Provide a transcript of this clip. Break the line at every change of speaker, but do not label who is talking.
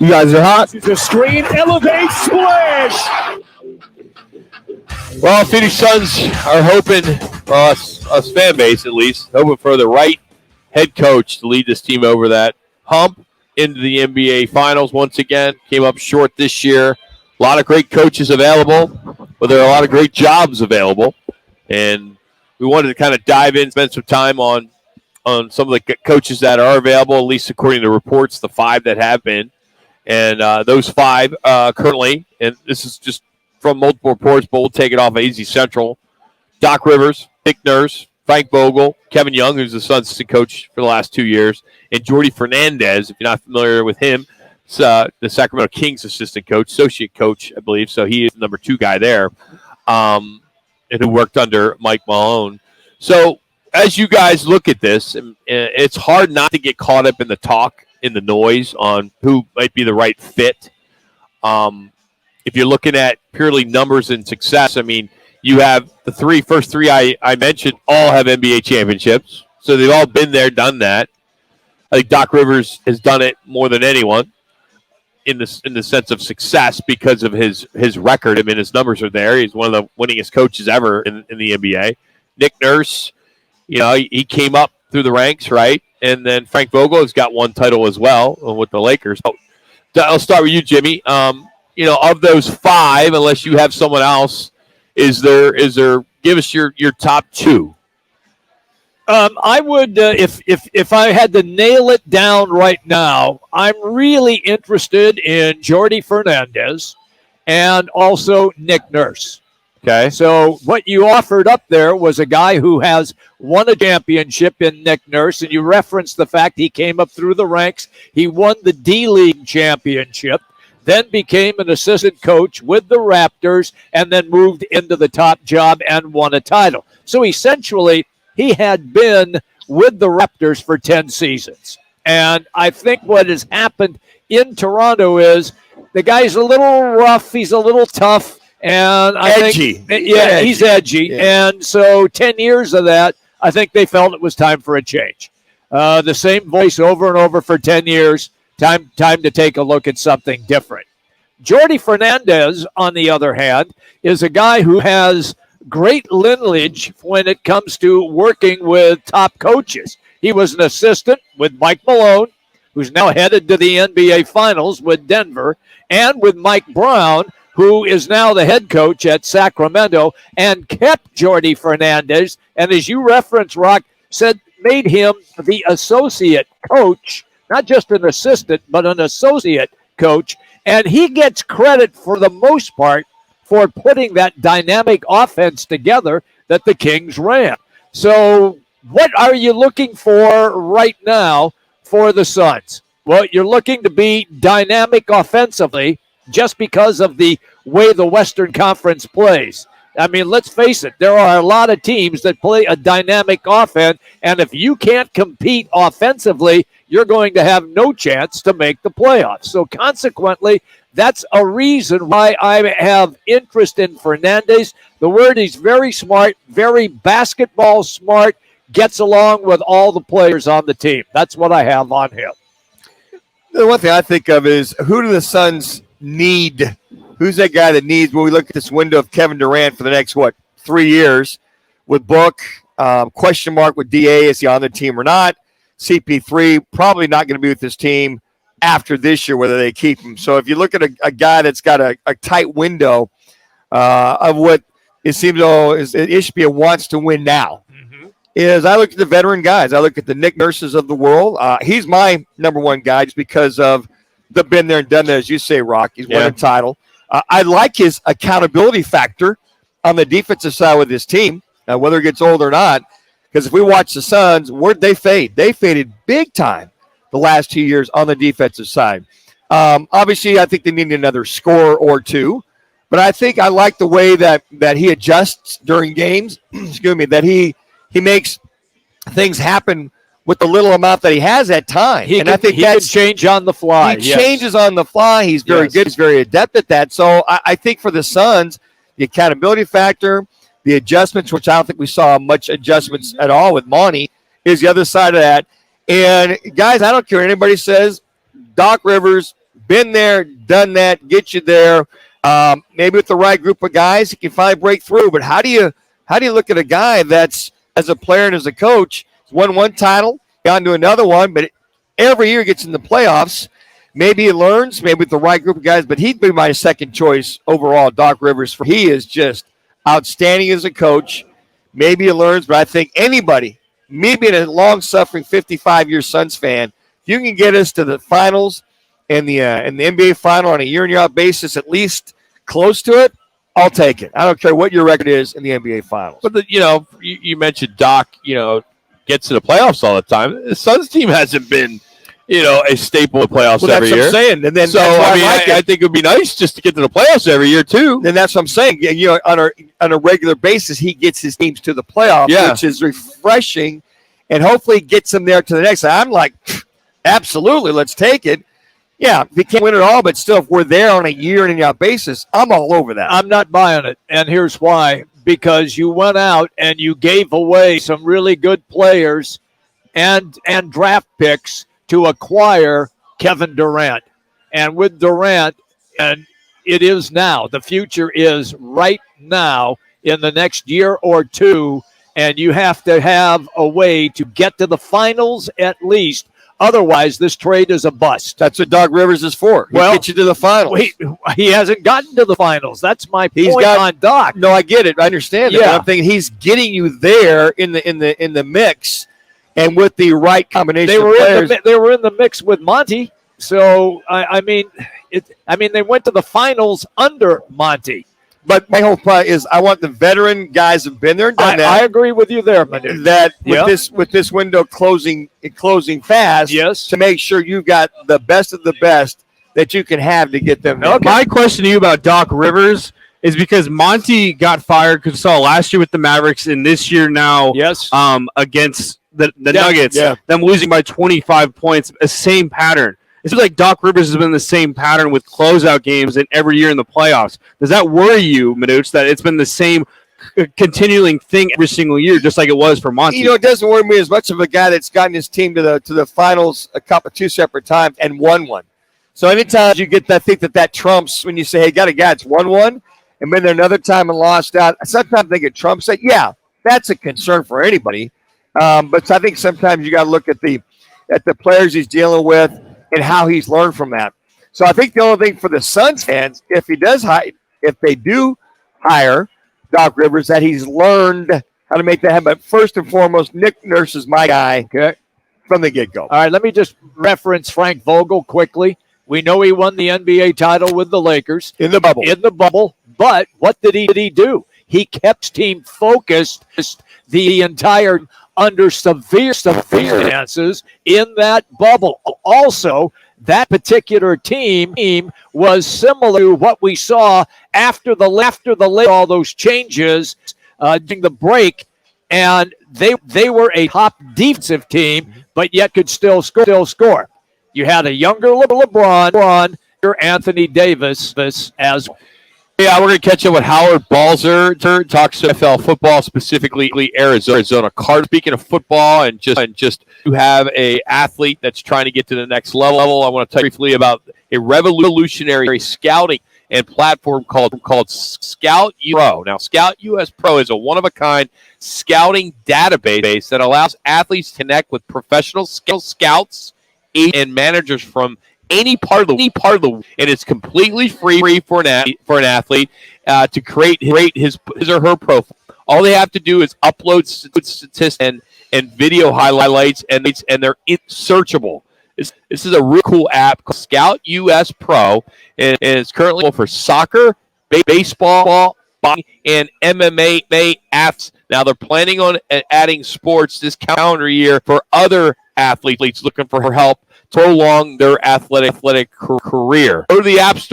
You guys are hot.
The screen elevates, splash.
Well, Phoenix Suns are hoping, well, us fan base at least, hoping for the right head coach to lead this team over that hump into the NBA Finals once again. Came up short this year. A lot of great coaches available, but there are a lot of great jobs available. And we wanted to kind of dive in, spend some time on some of the coaches that are available, at least according to reports, the 5 that have been. And those 5 currently, and this is just from multiple reports, but we'll take it off of Easy Central. Doc Rivers, Nick Nurse, Frank Vogel, Kevin Young, who's the Suns assistant coach for the last 2 years, and Jordi Fernandez, if you're not familiar with him, the Sacramento Kings assistant coach, associate coach, I believe. So he is the number 2 guy there, and who worked under Mike Malone. So as you guys look at this, it's hard not to get caught up in the talk, in the noise on who might be the right fit. If you're looking at purely numbers and success, I mean, you have the first three I mentioned all have NBA championships. So they've all been there, done that. I think Doc Rivers has done it more than anyone in the sense of success because of his record. I mean, his numbers are there. He's one of the winningest coaches ever in the NBA. Nick Nurse, he came up through the ranks, right? And then Frank Vogel has got 1 title as well with the Lakers. So I'll start with you, Jimmy. Of those 5, unless you have someone else, is there? Give us your top 2.
I would, if I had to nail it down right now, I'm really interested in Jordi Fernandez and also Nick Nurse.
Okay.
So what you offered up there was a guy who has won a championship in Nick Nurse, and you referenced the fact he came up through the ranks. He won the D-League championship, then became an assistant coach with the Raptors, and then moved into the top job and won a title. So essentially, he had been with the Raptors for 10 seasons. And I think what has happened in Toronto is the guy's a little rough, he's a little tough, and
edgy.
He's edgy. Yeah. And so 10 years of that, I think they felt it was time for a change. The same voice over and over for 10 years. Time to take a look at something different. Jordi Fernandez, on the other hand, is a guy who has great lineage when it comes to working with top coaches. He was an assistant with Mike Malone, who's now headed to the NBA Finals with Denver, and with Mike Brown, who is now the head coach at Sacramento, and kept Jordi Fernandez, and as you referenced, Rock, made him the associate coach, not just an assistant, but an associate coach, and he gets credit for the most part for putting that dynamic offense together that the Kings ran. So what are you looking for right now for the Suns? Well, you're looking to be dynamic offensively just because of the way the Western Conference plays. I mean, let's face it, there are a lot of teams that play a dynamic offense, and if you can't compete offensively, you're going to have no chance to make the playoffs. So consequently, that's a reason why I have interest in Fernandez. The word, he's very smart, very basketball smart, gets along with all the players on the team. That's what I have on him.
The one thing I think of is, who do the Suns need? Who's that guy that needs, when we look at this window of Kevin Durant for the next, 3 years, with Book, question mark with DA, is he on the team or not? CP3, probably not going to be with this team after this year, whether they keep him. So if you look at a guy that's got a tight window of what it seems though is Ishbia wants to win now, is I look at the veteran guys. I look at the Nick Nurses of the world. He's my number 1 guy just because of the been there and done that, as you say, Rock. He's won a title. I like his accountability factor on the defensive side with his team, whether it gets old or not. Because if we watch the Suns, where'd they fade? They faded big time the last 2 years on the defensive side. Obviously, I think they need another scorer or two. But I think I like the way that he adjusts during games. Excuse me, that he makes things happen with the little amount that he has at time.
He can change on the fly.
He changes on the fly. He's very good. He's very adept at that. So I think for the Suns, the accountability factor, the adjustments, which I don't think we saw much adjustments at all with Monty, is the other side of that. And, guys, I don't care what anybody says, Doc Rivers, been there, done that, get you there. Maybe with the right group of guys, he can finally break through. But how do you look at a guy that's, as a player and as a coach, won one title, gone to another one, but every year gets in the playoffs? Maybe he learns, maybe with the right group of guys, but he'd be my second choice overall, Doc Rivers. He is just outstanding as a coach. Maybe he learns, but I think anybody, me being a long-suffering 55-year Suns fan, if you can get us to the finals and the NBA final on a year-in-year-out basis, at least close to it, I'll take it. I don't care what your record is in the NBA finals.
But, you mentioned Doc, gets to the playoffs all the time. The Suns team hasn't been, a staple of playoffs every year.
That's what I'm saying. And then
so, I think it would be nice just to get to the playoffs every year, too.
And that's what I'm saying. On a regular basis, he gets his teams to the playoffs, which is refreshing, and hopefully gets them there to the next. I'm like, absolutely, let's take it. Yeah, we can't win it all, but still, if we're there on a year-in-and-out basis, I'm all over that.
I'm not buying it, and here's why. Because you went out and you gave away some really good players and draft picks to acquire Kevin Durant. And with Durant, and it is now, the future is right now in the next year or two, and you have to have a way to get to the finals at least. Otherwise, this trade is a bust.
That's what Doc Rivers is for. He'll get you to the finals.
He hasn't gotten to the finals. That's my point on Doc.
No, I get it. I understand it. But I'm thinking he's getting you there in the mix, and with the right combination of players.
They were in the mix with Monty. So I mean, they went to the finals under Monty.
But my whole point is, I want the veteran guys who've been there and done that.
I agree with you there, Manuch.
That with this window closing fast, to make sure you've got the best of the best that you can have to get them there.
Okay. My question to you about Doc Rivers is because Monty got fired because we saw last year with the Mavericks and this year now against the Nuggets, them losing by 25 points, a same pattern. It seems like Doc Rivers has been the same pattern with closeout games and every year in the playoffs. Does that worry you, Manuch, that it's been the same continuing thing every single year, just like it was for Monty?
It doesn't worry me as much of a guy that's gotten his team to the finals two separate times and won one. So anytime you get that, think that trumps when you say, hey, got a guy that's won one and been there another time and lost out. Sometimes I think it trumps it. Yeah, that's a concern for anybody. But I think sometimes you got to look at the players he's dealing with and how he's learned from that. So I think the only thing for the Suns fans, if they do hire Doc Rivers, that he's learned how to make that happen. But first and foremost, Nick Nurse is my guy from the get-go.
All right, let me just reference Frank Vogel quickly. We know he won the NBA title with the Lakers.
In the bubble.
But what did he do? He kept his team focused the entire under severe circumstances in that bubble. Also, that particular team was similar to what we saw after all those changes during the break, and they were a top defensive team, but yet could still score. You had a younger LeBron, Anthony Davis as well.
Yeah, we're going to catch up with Howard Balzer. Talks NFL football, specifically Arizona Cardinals. Speaking of football and just to have a athlete that's trying to get to the next level, I want to talk briefly about a revolutionary scouting and platform called Scout Pro. Now, Scout US Pro is a one-of-a-kind scouting database that allows athletes to connect with professional scouts and managers from any part of the and it's completely free for an athlete to create his or her profile. All they have to do is upload statistics and video highlights, and they're searchable. This is a really cool app called Scout US Pro, and it's currently for soccer, baseball, boxing, and MMA apps. Now they're planning on adding sports this calendar year for other athletes looking for help to prolong their athletic career. Go to the App Store